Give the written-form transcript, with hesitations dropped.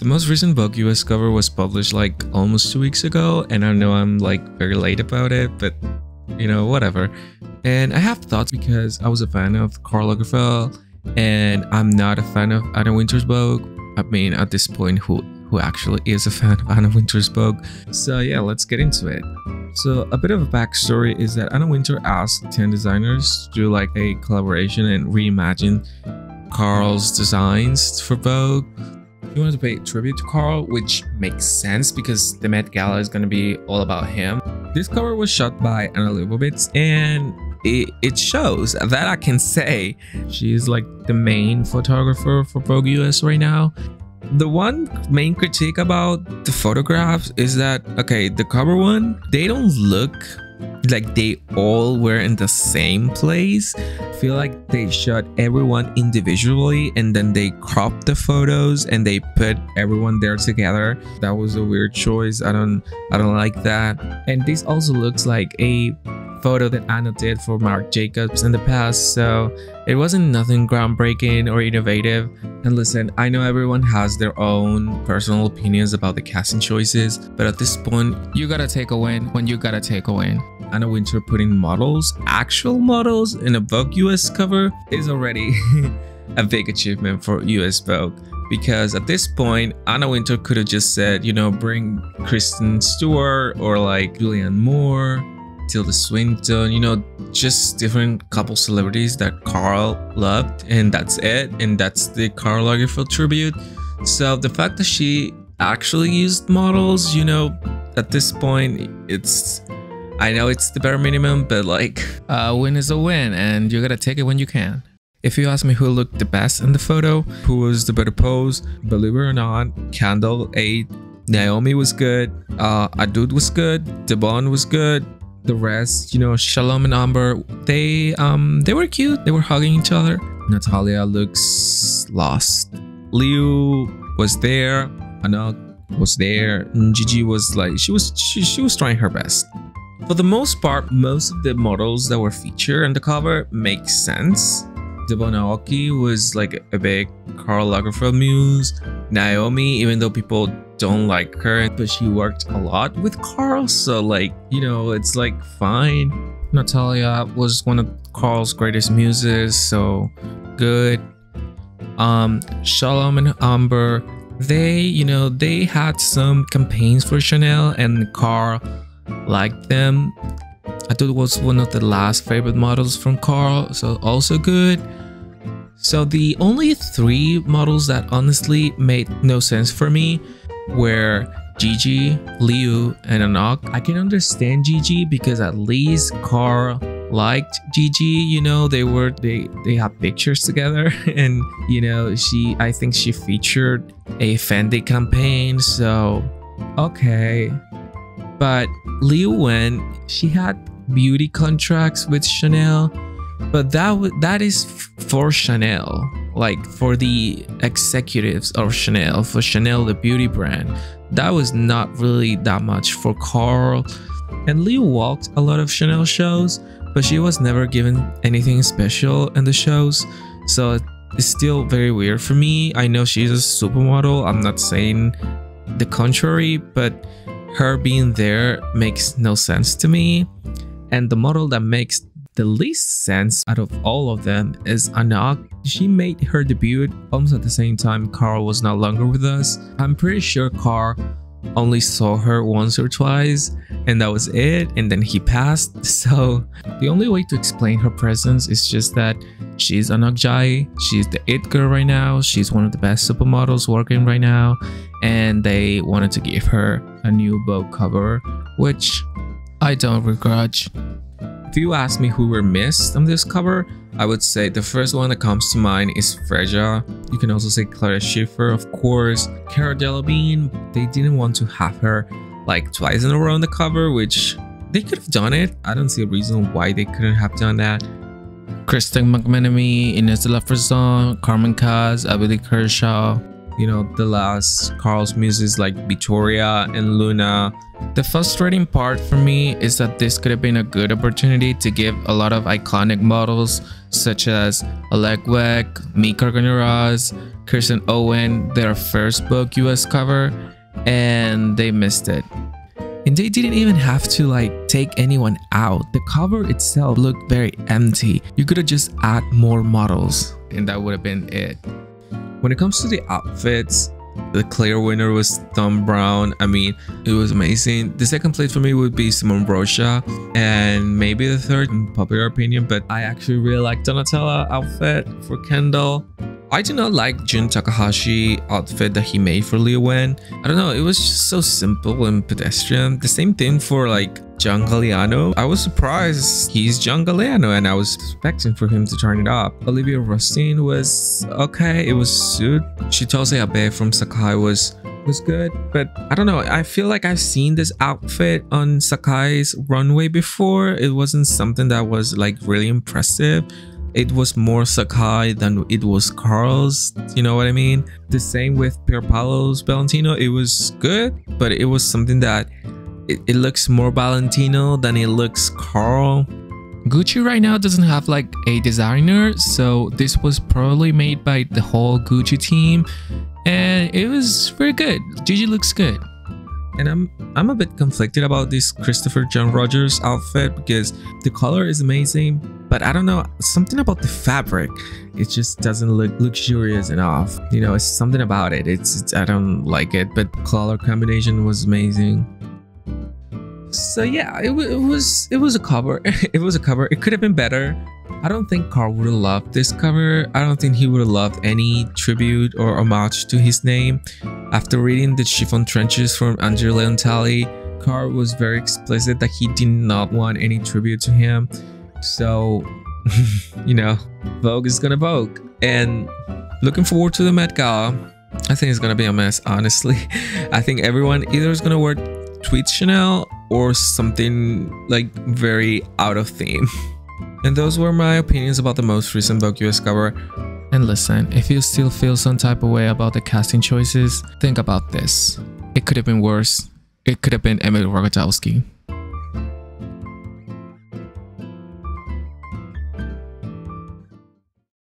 The most recent Vogue US cover was published like almost 2 weeks ago, and I know I'm like very late about it, but you know, whatever. And I have thoughts because I was a fan of Karl Lagerfeld, and I'm not a fan of Anna Wintour's Vogue. I mean, at this point, who actually is a fan of Anna Wintour's Vogue? So yeah, let's get into it. So a bit of a backstory is that Anna Wintour asked 10 designers to do like a collaboration and reimagine Karl's designs for Vogue. He wanted to pay tribute to Karl, which makes sense because the Met Gala is going to be all about him. This cover was shot by Anna Leibovitz, and it shows that I can say she is like the main photographer for Vogue US right now. The one main critique about the photographs is that, okay, the cover one, they don't look like they all were in the same place. I feel like they shot everyone individually and then they cropped the photos and they put everyone there together. That was a weird choice. I don't like that. And this also looks like a photo that Anna did for Marc Jacobs in the past, so it wasn't nothing groundbreaking or innovative. And listen, I know everyone has their own personal opinions about the casting choices, but at this point, you gotta take a win when you gotta take a win. Anna Wintour putting models, actual models, in a Vogue US cover is already a big achievement for US Vogue. Because at this point, Anna Wintour could have just said, you know, bring Kristen Stewart or like Julianne Moore, Tilda Swinton, you know, just different couple celebrities that Karl loved, and that's it. And that's the Karl Lagerfeld tribute. So the fact that she actually used models, you know, at this point, I know it's the bare minimum, but like a win is a win and you gotta take it when you can. If you ask me who looked the best in the photo, who was the better pose, believe it or not, Candle 8, Naomi was good, Adud was good, Devon was good. The rest, you know, Shalom and Amber, they were cute. They were hugging each other. Natalia looks lost. Liu was there. Anak was there. And Gigi was like, she was trying her best. For the most part, most of the models that were featured in the cover make sense. Devon Aoki was like a big Karl Lagerfeld muse. Naomi, even though people don't like her, but she worked a lot with Karl, so like, you know, it's like fine. Natalia was one of Karl's greatest muses, so good. Shalom and Amber, they, you know, they had some campaigns for Chanel and Karl liked them. I thought it was one of the last favorite models from Karl, so also good. So the only 3 models that honestly made no sense for me were Gigi, Liu, and Anak. I can understand Gigi because at least Karl liked Gigi, you know, they had pictures together, and you know, I think she featured a Fendi campaign, so okay. But Liu Wen, she had beauty contracts with Chanel, but that is for Chanel, like for the executives of Chanel, for Chanel the beauty brand. That was not really that much for Karl. And Liu walked a lot of Chanel shows, but she was never given anything special in the shows, so it's still very weird for me. I know she's a supermodel, I'm not saying the contrary, but her being there makes no sense to me. And the model that makes the least sense out of all of them is Anak. She made her debut almost at the same time Karl was no longer with us. I'm pretty sure Karl only saw her once or twice and that was it, and then he passed. So the only way to explain her presence is just that she's Anak Jai, she's the it girl right now, she's one of the best supermodels working right now, and they wanted to give her a new Vogue cover, which I don't begrudge. If you ask me who were missed on this cover, I would say the first one that comes to mind is Freja. You can also say Clara Schiffer, of course. Cara Delevingne, they didn't want to have her like twice in a row on the cover, which they could have done it. I don't see a reason why they couldn't have done that. Kristen McMenemy, Ines de la Frisson, Carmen Kaz, Abilene Kershaw. you know, the last Karl's muses like Victoria and Luna. The frustrating part for me is that this could have been a good opportunity to give a lot of iconic models such as Olegwek, Mika Ramirez, Kirsten Owen their first Vogue US cover, and they missed it. And they didn't even have to like take anyone out. The cover itself looked very empty. You could have just add more models and that would have been it. When it comes to the outfits, the clear winner was Thom Browne. I mean, it was amazing. The second place for me would be Simone Brocha, and maybe the third, in popular opinion, but I actually really like Donatella outfit for Kendall. I do not like Jun Takahashi outfit that he made for Leo Wen. I don't know, it was just so simple and pedestrian. The same thing for like John Galliano. I was surprised he's John Galliano and I was expecting for him to turn it up. Olivia Rustine was okay, it was suit. Chitose Abe from Sakai was good, but I don't know, I feel like I've seen this outfit on Sakai's runway before. It wasn't something that was like really impressive. It was more Sakai than it was Karl's, you know what I mean? The same with Pierpaolo's Valentino. It was good, but it was something that it looks more Valentino than it looks Karl. Gucci right now doesn't have like a designer, so this was probably made by the whole Gucci team, and it was very good. Gigi looks good. And I'm a bit conflicted about this Christopher John Rogers outfit because the color is amazing, but I don't know, something about the fabric, it just doesn't look luxurious enough. You know, it's something about it. It's I don't like it, but color combination was amazing. So yeah, it was a cover. It was a cover. It could have been better. I don't think Karl would have loved this cover. I don't think he would have loved any tribute or homage to his name. After reading the Chiffon Trenches from Andrea Leontali, Karl was very explicit that he did not want any tribute to him. So, you know, Vogue is gonna Vogue. And looking forward to the Met Gala. I think it's gonna be a mess, honestly. I think everyone either is gonna wear tweed Chanel or something like very out of theme. And those were my opinions about the most recent Vogue US cover. And listen, if you still feel some type of way about the casting choices, think about this. It could have been worse. It could have been Emil Ratajkowski.